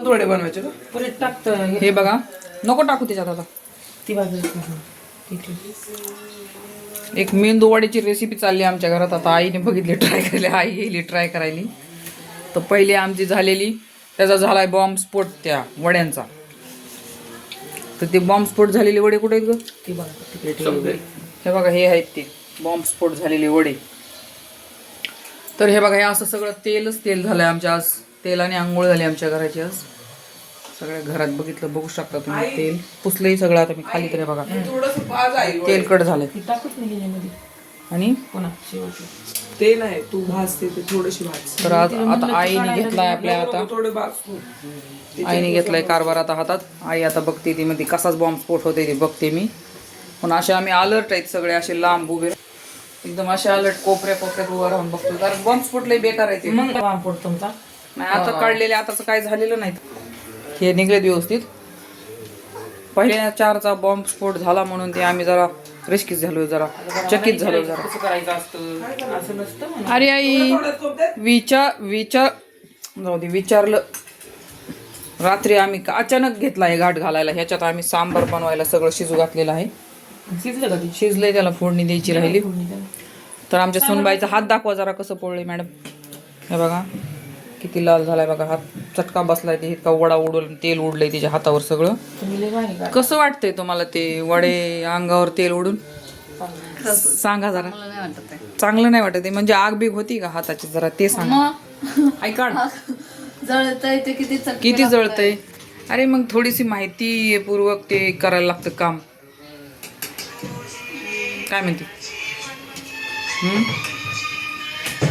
थोडे बनवायचे ना परत टाकतं हे बघा, नको टाकू त्याच्यात आता. ती बाजू एक मेंदू वड्याची रेसिपी चालली आमच्या घरात. आता आईने बघितली, ट्राय केली. आई गेली ट्राय करायली. तर पहिली आमची झालेली, त्याचा झालाय बॉम्ब स्फोट त्या वड्यांचा. तर ते बॉम्ब स्फोट झालेले वडे कुठे आहेत ग? ती बघा तिकडे हे बघा, हे आहेत ते बॉम्ब स्फोट झालेले वडे. तर हे बघा, हे असं सगळं तेलच तेल झालंय आमच्या आज. तेलाने आंघोळ झाली आमच्या घराची आज. सगळ्या घरात बघितलं, बघू शकता तुम्ही. तेल पुसलंही सगळं. आता मी खाली तरी बघा तेलकट झालंय. टाकूच नाही त्याच्यामध्ये. आणि पुन्हा शेवटलं ते नाही, तू भाजते ते थोडीशी भाज. तर आज आता आईने घेतलाय आपल्या आता, थोडे भाज. आईने घेतलाय कारभार आता हातात. आई आता बघते ती मध्ये कसाच बॉम्ब स्फोट होते ते बघते मी. पण असे आम्ही अलर्ट आहेत सगळे, असे लांब उभे एकदम असे अलर्ट, कोपऱ्यात उभा राहून बघतो. कारण बॉम्ब स्फोट लय बेकार आहे ते. मग बॉम्ब स्फोट तुमचा नाही आता काढलेले, आताच काय झालेलं नाही. हे निघलेत व्यवस्थित. पहिल्या 4चा बॉम्ब स्फोट झाला म्हणून ते आम्ही जरा रिस्कीच झालो, जरा चकित झालो जरा. कसं करायचं असतं असं नसतं म्हणा. अरे आई विचारलं रात्री आम्ही अचानक घेतला आहे घाट घालायला. ह्याच्यात आम्ही सांबार बनवायला सगळं शिजू घातलेलं आहे. शिजलं का ती? शिजलंय, त्याला फोडणी द्यायची राहिली. तर आमच्या सुनबाईचा हात दाखवा जरा कसं पोळले मॅडम. हे बघा किती लाल झालाय बघा, हात चटका बसलाय. ते इतका वडा उडून तेल उडलंय तिच्या हातावर सगळं. कसं वाटतंय तुम्हाला ते वडे अंगावर तेल उडून? सांगा जरा. चांगलं नाही वाटत. म्हणजे आग बीग होती का हाताची जरा ते सांगा. ऐका, जळतंय ते किती जळतंय. अरे मग थोडीशी माहिती पूर्वक ते करायला लागतं काम. काय म्हणते?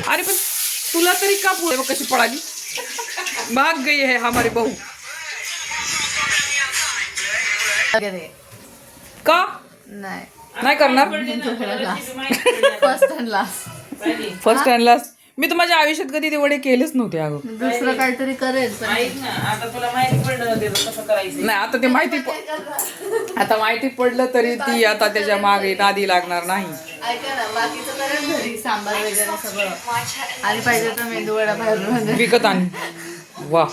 अरे पण तुला तरी का पुढे कशी पळाली? भाग गई है हमारी बहू. का नाही करणार? First and last. मी तर माझ्या आयुष्यात कधी ते वडे केलेच नव्हते अगं. दुसरं काहीतरी करेल पण ऐक ना, आता तुला माहिती पडलं त्याचं कसं करायचं. नाही आता ते आता माहिती पडलं तरी ती आता त्याच्या मागे नादी लागणार नाही. ऐका ना, बाकीचं करेल घरी, सांबार वगैरे सगळं. आणि पाहिजे तर मेंदू वडा बाहेरून विकत आण. वा.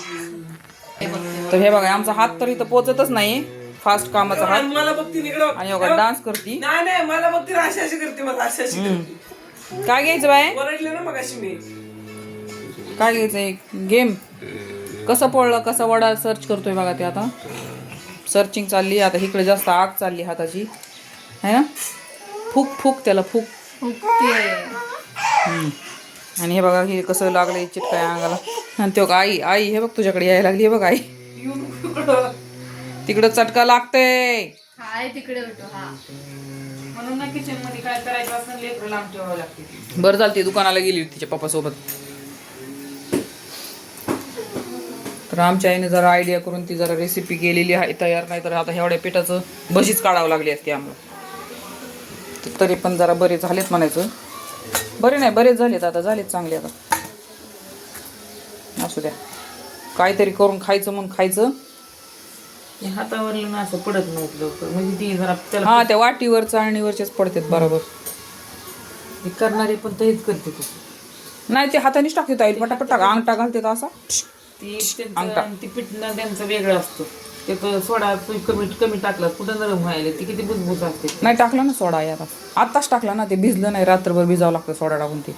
तर हे बघा, आमचा हात तरी तर पोचतच नाही. फास्ट कामाचा हात. मला बघती निकडं. आणि बघा डान्स करती. नाही मला बघती अशी करते, मला अशी करते. काय घ्यायचं बाय? ओरडले ना मग अशी मी. काय घ्यायचंय? गेम कसं पडलं, कसा वडा सर्च करतोय बघा. ते आता सर्चिंग चालली. आता इकडे जास्त आग चालली हाताची है ना. फूक त्याला फूक. आणि हे बघा हे कसं लागलंय चिटकाय अंगाला. आणि ते आई हे बघ तुझ्याकडे यायला लागली. हे बघ आई तिकडं चटका लागतंय. हाय तिकडे होतो. हा म्हणून ना किचन मध्ये काय करायचं असं लेकरं लांब ठेवावं लागते. बरं झालं ती दुकानाला गेली होती तिच्या पप्पा सोबत. तर आमच्या आईने जरा आयडिया करून ती जरा रेसिपी केलेली आहे तयार. नाही तर आता एवढ्या पिठाचं भजीच काढावं लागली असते आम्हाला. तरी पण जरा बरे झालेत म्हणायचं. बरे नाही, बरेच झालेत आता, झालेत चांगले आता. असू द्या, काहीतरी करून खायचं म्हणून खायचं. हातावर असं पडत नव्हतं लवकर. म्हणजे ती जरा त्याला हा त्या वाटीवर चाळणीवरचेच पडतात बरोबर. करणारे पण तेच करते तू. नाही ते हातानेच टाकते ताई, पटापट टाका. अंगठा घालते असा. ती पिठणं त्यांचं वेगळं असतं. ते सोडा कमी टाकला कुठं नरम व्हायला ती किती बुजबुज असते. नाही टाकला ना सोडा याला, आत्ताच टाकला ना. ते भिजलं नाही, रात्रभर भिजावं लागतं सोडा टाकून. ते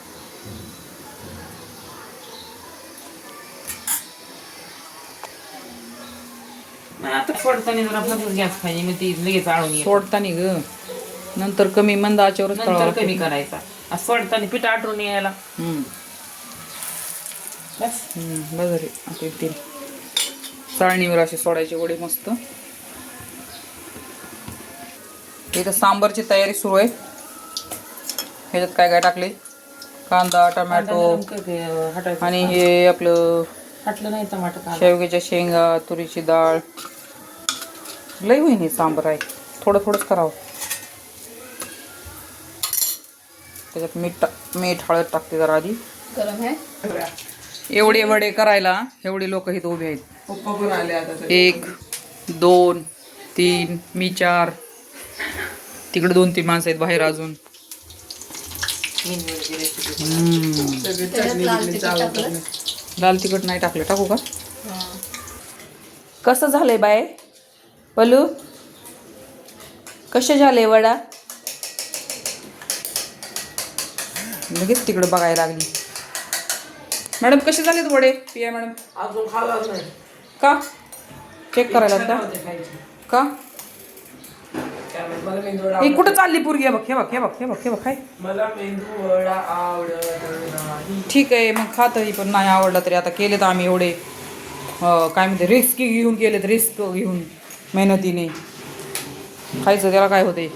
आता सोडताना जरा फक्त गॅस पाहिजे, मग ती लगेच आळून सोडताना ग, नंतर कमी मंद आचेवरच नंतर कमी करायचा. सोडताना पीठ आटून यायला. बस बरं. आता ते चाळणीवर असे सोडायचे वडे मस्त. इथं सांबारची तयारी सुरू आहे. ह्याच्यात काय काय टाकले? कांदा, टमॅटो आणि हे आपलं हटलं नाही टमाटर, शेवग्याच्या शेंगा, तुरीची डाळ. लई होईन हे सांबार आहे. थोडंच करावं. त्याच्यात मीठ हळद टाकते जरा आधी. गरम आहे. एवढे वडे करायला एवढे लोक इथं उभे आहेत. पप्पा पण आले आता. 1 2 3 मी 4. तिकडे 2-3 माणसं आहेत बाहेर अजून. लाल तिखट नाही टाकलं, टाकू का? कसं झालंय बाय पलू? कसे झाले वडा? लगेच तिकडं बघायला लागली. मॅडम कसे झालेत वडे पिया मॅडम? अजून खाल्ला नाही. का चेक करायला छान का? होते खायचे. का काय माहित, मला मेंदू वडा हे कुठं चालली पोरगी? हे बघ हे बघ हे बघ हे बघ हे बघ काय. मला मेंदू वडा आवडत नाही. ठीक आहे मग खातही, पण नाही आवडला तरी आता केलेत आम्ही एवढे काय म्हणते रिस्क घेऊन केलेत, रिस्क घेऊन मेहनतीने खायचं, त्याला काय होते.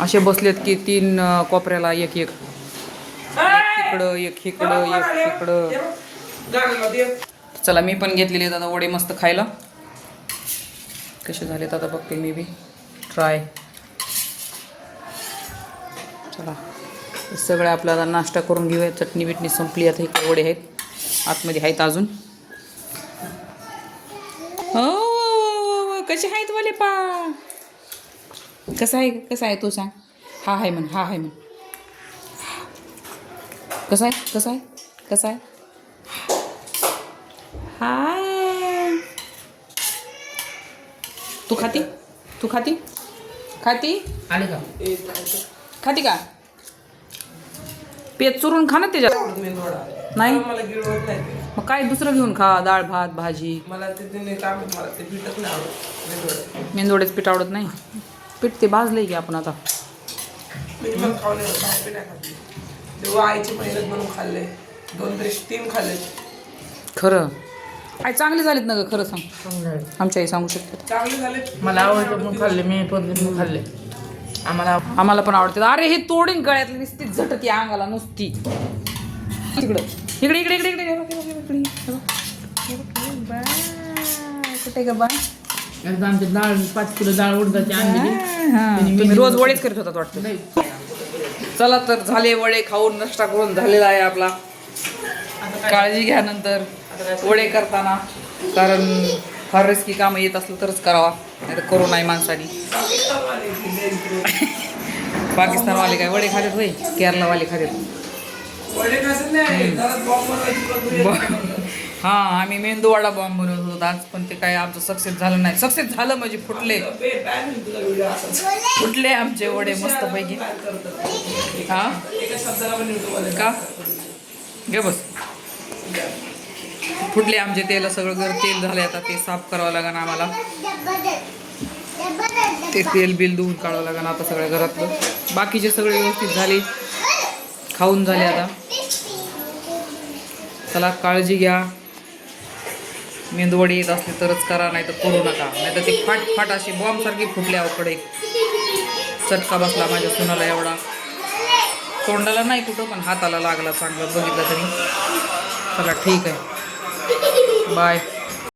असे बसलेत की 3 कोपऱ्याला एक एक इकडं एक इकडं एक इकडं. गाणं दे. चला मी पण घेतलेले आता वडे मस्त खायला. कसे झालेत आता बघते मी बी ट्राय. चला हे सगळं आपल्याला नाश्ता करून घेऊया. चटणी बिटणी संपली आता. हे वडे आहेत आतमध्ये आहेत अजून. हो कसे आहेत वाले पा? कसं आहे तू सांग. हा आहे म्हण, हा आहे म्हण. कसं आहे हाय. तू खाती आले का? खाती का? पेट चुरून खा ना त्याच्यात. मेंदू वडा नाही मला गिळवत नाही ते. मग काय दुसरं घेऊन खा, डाळ भात भाजी. मला ते काय म्हणतात, मला ते पीठच नाही आवडत मेंदू वडा. मेंदोडेच पीठ आवडत नाही. पीठ ते भाजलंय की आपण आता. पीठ पण खाऊ नाही, बाहेर बी नाही खात. तेव्हा आईची मेहनत म्हणून खाल्ले. 2-3 खाल्ले. खरं काय चांगले झालेत ना ग? खरं सांग. आमच्या आई सांगू शकतात. चांगले झाले. मला आवडतं म्हणून खाल्ले, मी पण खाल्ले. आम्हाला पण आवडते. अरे हे तोडीन गळ्यातली नुसती झटती अंगाला नुसती. इकडं इकडे इकडे इकडे इकडे कुठे ग बा? एकदा आमची डाळ 5 किलो डाळ उडदाची आणलेली. तुम्ही रोज वडेच करत होतात वाटतं. चला तर झाले वडे खाऊन, नाश्ता करून झालेला आहे आपला. काळजी घ्या नंतर वडे करताना, कारण फार रिस्की कामं येत असलं तरच करावा, नाही तर करू नाही माणसानी. पाकिस्तानवाले काय वडे खातात होय? केरलावाले खातात. वडे खायचं नाही, घरात बॉम्ब बनवायची. हां आम्ही मेंदू वडा बॉम्ब बनवत होतो आज, पण ते काय आमचं सक्सेस झालं नाही. सक्सेस झालं म्हणजे फुटले फुटले आमचे वडे मस्तपैकी. हां एका शब्दाला पण युट्यूब का घे बस. फुटले आमचे तेल, सगळं घर तेल झाले. आता ते साफ करावं लागेल आम्हाला. ते तेल बिल धुवून काढावं लागेल आता सगळ्या घरातलं. बाकीचे सगळे व्यवस्थित झाले, खाऊन झाले आता. चला काळजी घ्या. मेंदूवडे येत असले तरच करा, नाही तर करू नका. नाही तर ते फाट अशी बॉम्बसारखी फुटल्या अवकडे. चटका बसला माझ्या सुनाला एवढा. तोंडाला नाही कुठं, पण हाताला लागला चांगलं बघितलं तरी. चला ठीक आहे, बाय.